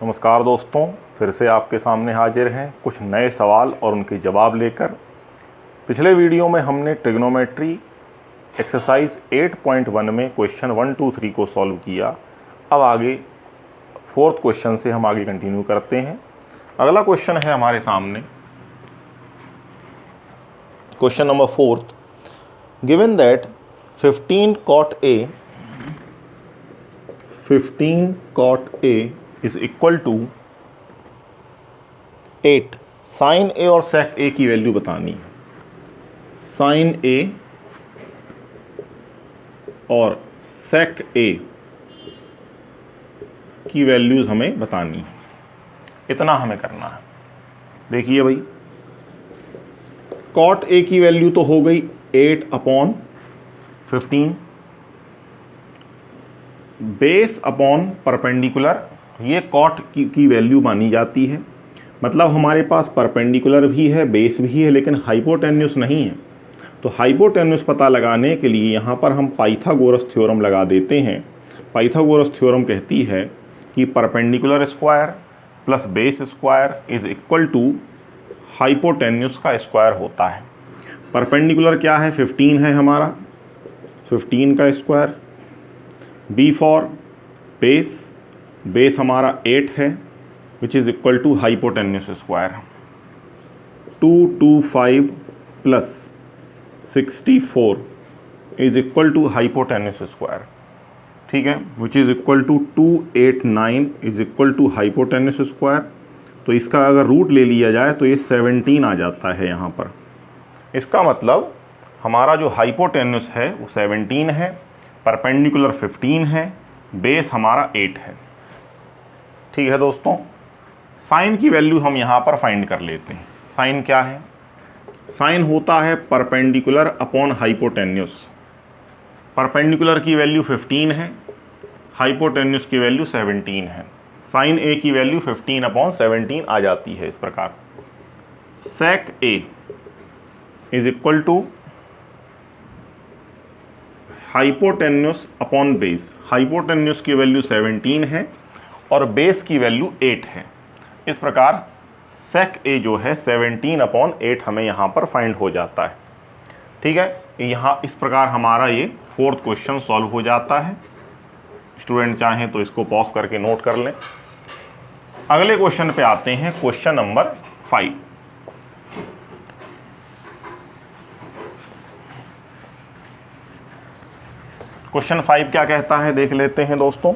नमस्कार दोस्तों, फिर से आपके सामने हाजिर हैं कुछ नए सवाल और उनके जवाब लेकर। पिछले वीडियो में हमने ट्रिग्नोमेट्री एक्सरसाइज 8.1 में क्वेश्चन 1, 2, 3 को सॉल्व किया। अब आगे फोर्थ क्वेश्चन से हम आगे कंटिन्यू करते हैं। अगला क्वेश्चन है हमारे सामने question number 4। Given that 15 cot A is equal to 8। Sine A और सेक ए की वैल्यू बतानी है। साइन ए और सेक ए की वैल्यूज हमें बतानी है। इतना हमें करना है। देखिए भाई, कॉट ए की वैल्यू तो हो गई 8/15, बेस अपॉन परपेंडिकुलर, ये कॉट की वैल्यू मानी जाती है। मतलब हमारे पास परपेंडिकुलर भी है, बेस भी है, लेकिन हाइपोटेन्यूस नहीं है। तो हाइपोटेन्यूस पता लगाने के लिए यहाँ पर हम पाइथागोरस थ्योरम लगा देते हैं। पाइथागोरस थ्योरम कहती है कि perpendicular square plus base square is equal to hypotenuse का स्क्वायर होता है। परपेंडिकुलर क्या है? 15 है हमारा, 15 का square. B for base, base हमारा 8 है, which is equal to hypotenuse square. 225 plus 64 is equal to hypotenuse square. ठीक है, which is equal to 289 is equal to hypotenuse square. तो इसका अगर रूट ले लिया जाए तो ये 17 आ जाता है यहाँ पर। इसका मतलब हमारा जो हाइपोटेन्यूस है वो 17 है, परपेंडिकुलर 15 है, बेस हमारा 8 है। ठीक है दोस्तों, साइन की वैल्यू हम यहाँ पर फाइंड कर लेते हैं। साइन क्या है? साइन होता है परपेंडिकुलर अपॉन हाइपोटेन्यूस। परपेंडिकुलर की वैल्यू 15 है, हाइपोटेन्यूस की वैल्यू 17 है। साइन ए की वैल्यू 15/17 आ जाती है इस प्रकार। Sec A is equal to hypotenuse upon base. Hypotenuse की वैल्यू 17 है और बेस की वैल्यू 8 है। इस प्रकार सेक ए जो है 17/8 हमें यहाँ पर फाइंड हो जाता है। ठीक है, यहाँ इस प्रकार हमारा ये फोर्थ क्वेश्चन सॉल्व हो जाता है। स्टूडेंट चाहें तो इसको पॉज करके नोट कर लें। अगले क्वेश्चन पे आते हैं, क्वेश्चन नंबर 5। क्वेश्चन 5 क्या कहता है देख लेते हैं दोस्तों।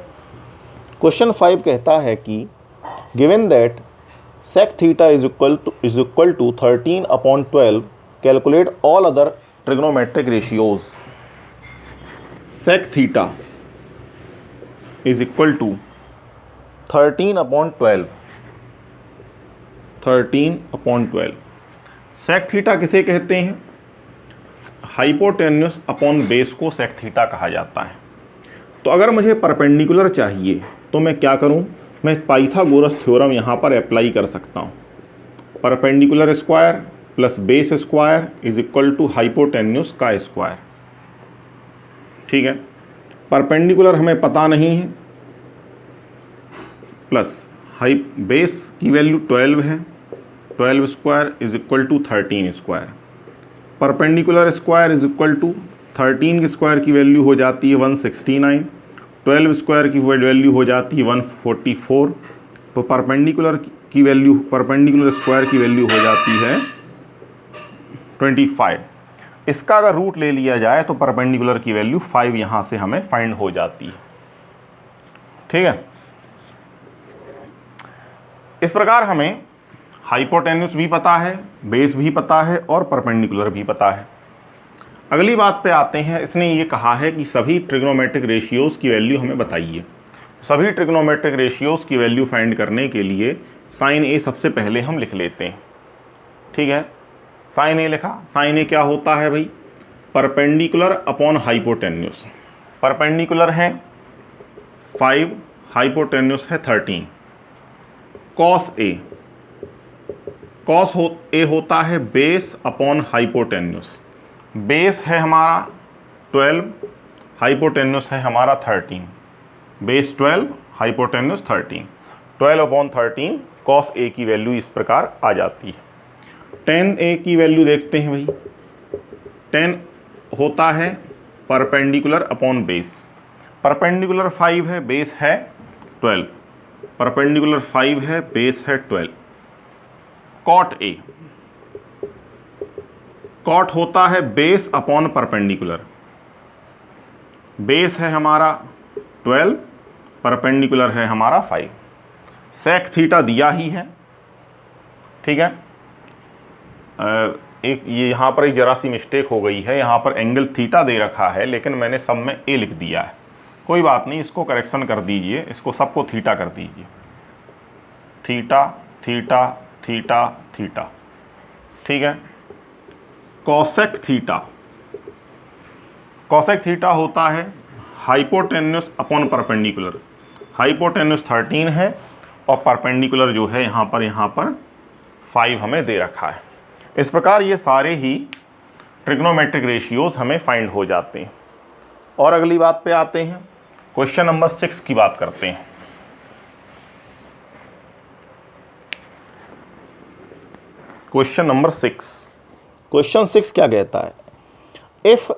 क्वेश्चन 5 कहता है कि given that sec theta is equal to 13/12, calculate all other trigonometric ratios. Sec theta is equal to 13/12, 13/12। sec theta किसे कहते हैं? हाइपोटेन्यूस अपॉन बेस को sec theta कहा जाता है। तो अगर मुझे परपेंडिकुलर चाहिए तो मैं क्या करूं? मैं पाइथागोरस थ्योरम यहाँ पर अप्लाई कर सकता हूँ। Perpendicular square plus base square is equal to hypotenuse का स्क्वायर। ठीक है, परपेंडिकुलर हमें पता नहीं है, प्लस बेस की वैल्यू 12 है, 12 square is equal to 13 square. Perpendicular square is equal to 13 के स्क्वायर की वैल्यू हो जाती है 169, 12 स्क्वायर की वैल्यू हो जाती है 144। तो परपेंडिकुलर की वैल्यू, परपेंडिकुलर स्क्वायर की वैल्यू हो जाती है 25। इसका अगर रूट ले लिया जाए तो परपेंडिकुलर की वैल्यू 5 यहाँ से हमें फाइंड हो जाती है। ठीक है, इस प्रकार हमें हाइपोटेन्यूस भी पता है, बेस भी पता है और परपेंडिकुलर भी पता है। अगली बात पे आते हैं। इसने ये कहा है कि सभी ट्रिग्नोमेट्रिक रेशियोज़ की वैल्यू हमें बताइए। सभी ट्रिग्नोमेट्रिक रेशियोज़ की वैल्यू फाइंड करने के लिए साइन ए सबसे पहले हम लिख लेते हैं। ठीक है, साइन ए लिखा। साइन ए क्या होता है भाई? Perpendicular upon hypotenuse. परपेंडिकुलर है 5, हाइपोटेन्यूस है 13। कॉस ए, कॉस ए होता है बेस अपॉन हाइपोटेन्यूस। बेस है हमारा 12, हाइपोटेन्यूस है हमारा 13। Base 12, hypotenuse 13। 12/13 cos A की वैल्यू इस प्रकार आ जाती है। tan A की वैल्यू देखते हैं भाई। tan होता है परपेंडिकुलर अपॉन बेस। परपेंडिकुलर 5 है, बेस है 12। परपेंडिकुलर 5 है, बेस है 12। cot A, कॉट होता है बेस अपॉन परपेंडिकुलर। बेस है हमारा 12, परपेंडिकुलर है हमारा 5। सेक थीटा दिया ही है, ठीक है। एक ये यहाँ पर एक जरा सी मिस्टेक हो गई है, यहाँ पर एंगल थीटा दे रखा है लेकिन मैंने सब में ए लिख दिया है। कोई बात नहीं, इसको करेक्शन कर दीजिए, इसको सबको थीटा कर दीजिए। थीटा थीटा थीटा थीटा, ठीक है। कॉसेक थीटा, कॉसेक थीटा होता है हाइपोटेन्यूस अपॉन परपेंडिकुलर। हाइपोटेन्यूस 13 है और परपेंडिकुलर जो है यहाँ पर 5 हमें दे रखा है। इस प्रकार ये सारे ही ट्रिग्नोमेट्रिक रेशियोज हमें फाइंड हो जाते हैं। और अगली बात पे आते हैं, क्वेश्चन नंबर 6 की बात करते हैं। क्वेश्चन नंबर 6, क्वेश्चन 6 क्या कहता है? If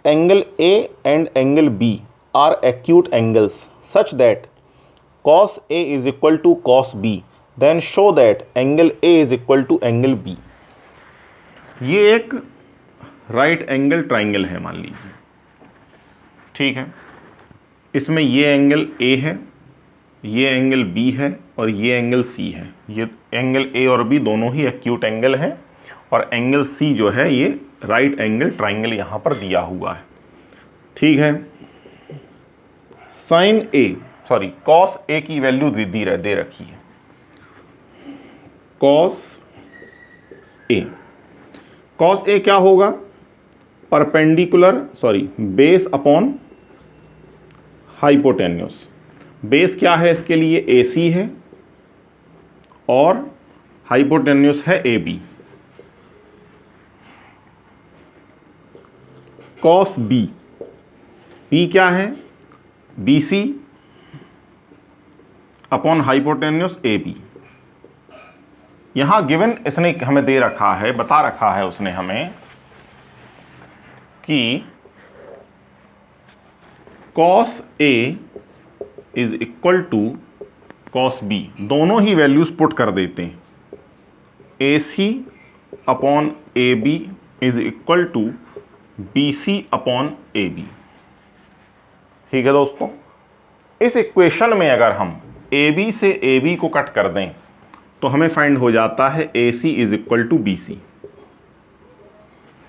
angle A and angle B are acute angles such that cos A is equal to cos B, then show that angle A is equal to angle B। ये एक right angle triangle है मान लीजिए, ठीक है। इसमें ये angle A है, ये एंगल B है और ये एंगल C है। ये एंगल A और B दोनों ही एक्यूट एंगल हैं और एंगल C जो है ये राइट एंगल ट्राइंगल यहाँ पर दिया हुआ है, ठीक है। Sine A sorry cos A की वैल्यू दे रखी है। कॉस A क्या होगा? Perpendicular base upon hypotenuse. Base क्या है इसके लिए? AC है और हाइपोटेन्यूस है AB। कॉस B क्या है? BC upon hypotenuse AB। यहां गिवन इसने हमें दे रखा है, बता रखा है उसने हमें कि cos A is equal to cos B। दोनों ही वैल्यूज पुट कर देते हैं। AC upon AB is equal to BC upon AB, ठीक है दोस्तों। इस इक्वेशन में अगर हम AB से AB को कट कर दें तो हमें फाइंड हो जाता है AC is equal to BC,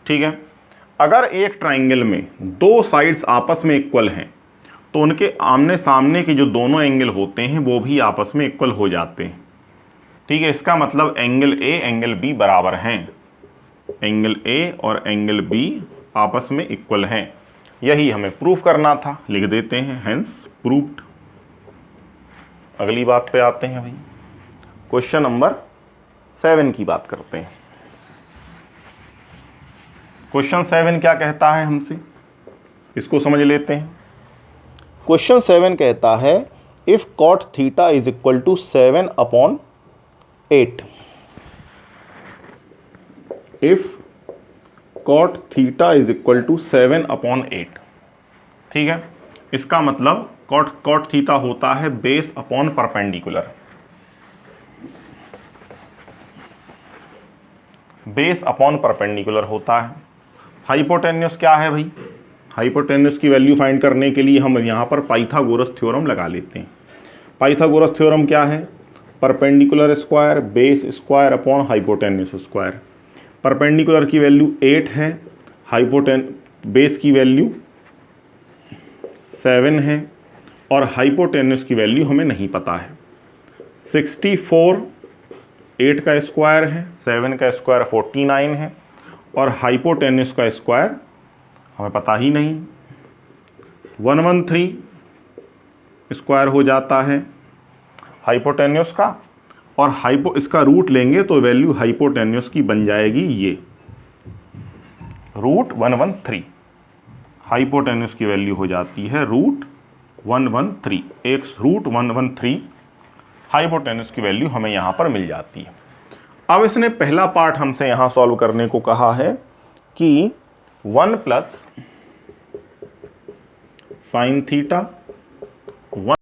ठीक है। अगर एक ट्राइंगल में दो साइड्स आपस में इक्वल हैं तो उनके आमने सामने के जो दोनों एंगल होते हैं वो भी आपस में इक्वल हो जाते हैं, ठीक है। इसका मतलब एंगल A एंगल B बराबर हैं। एंगल A और एंगल B आपस में इक्वल हैं, यही हमें प्रूफ करना था, लिख देते हैं, हेंस प्रूव्ड। अगली बात पे आते हैं भाई, क्वेश्चन नंबर 7 की बात करते हैं। क्वेश्चन 7 क्या कहता है हमसे, इसको समझ लेते हैं। क्वेश्चन 7 कहता है if cot theta is equal to 7 upon 8। If cot theta is equal to 7 upon 8, ठीक है। इसका मतलब कॉट थीटा होता है base upon perpendicular. Base upon perpendicular होता है। हाइपोटेन्यूस क्या है भाई? हाइपोटेन्यूस की वैल्यू फाइंड करने के लिए हम यहाँ पर पाइथागोरस थ्योरम लगा लेते हैं। पाइथागोरस थ्योरम क्या है? Perpendicular square base square upon hypotenuse square. Perpendicular की वैल्यू 8 है, बेस की वैल्यू 7 है और हाइपोटेन्यूस की वैल्यू हमें नहीं पता है। 64 8 का स्क्वायर है, 7 का स्क्वायर 49 है और हाइपोटेन्यूस का स्क्वायर हमें पता ही नहीं। 113 स्क्वायर हो जाता है हाइपोटेन्यूस का और इसका रूट लेंगे तो वैल्यू हाइपोटेन्यूस की बन जाएगी ये रूट 113। हाइपोटेन्यूस की वैल्यू हो जाती है रूट 113। एक रूट 113 हाइपोटेनस की वैल्यू हमें यहाँ पर मिल जाती है। अब इसने पहला पार्ट हमसे यहाँ सॉल्व करने को कहा है कि 1 प्लस साइन थीटा 1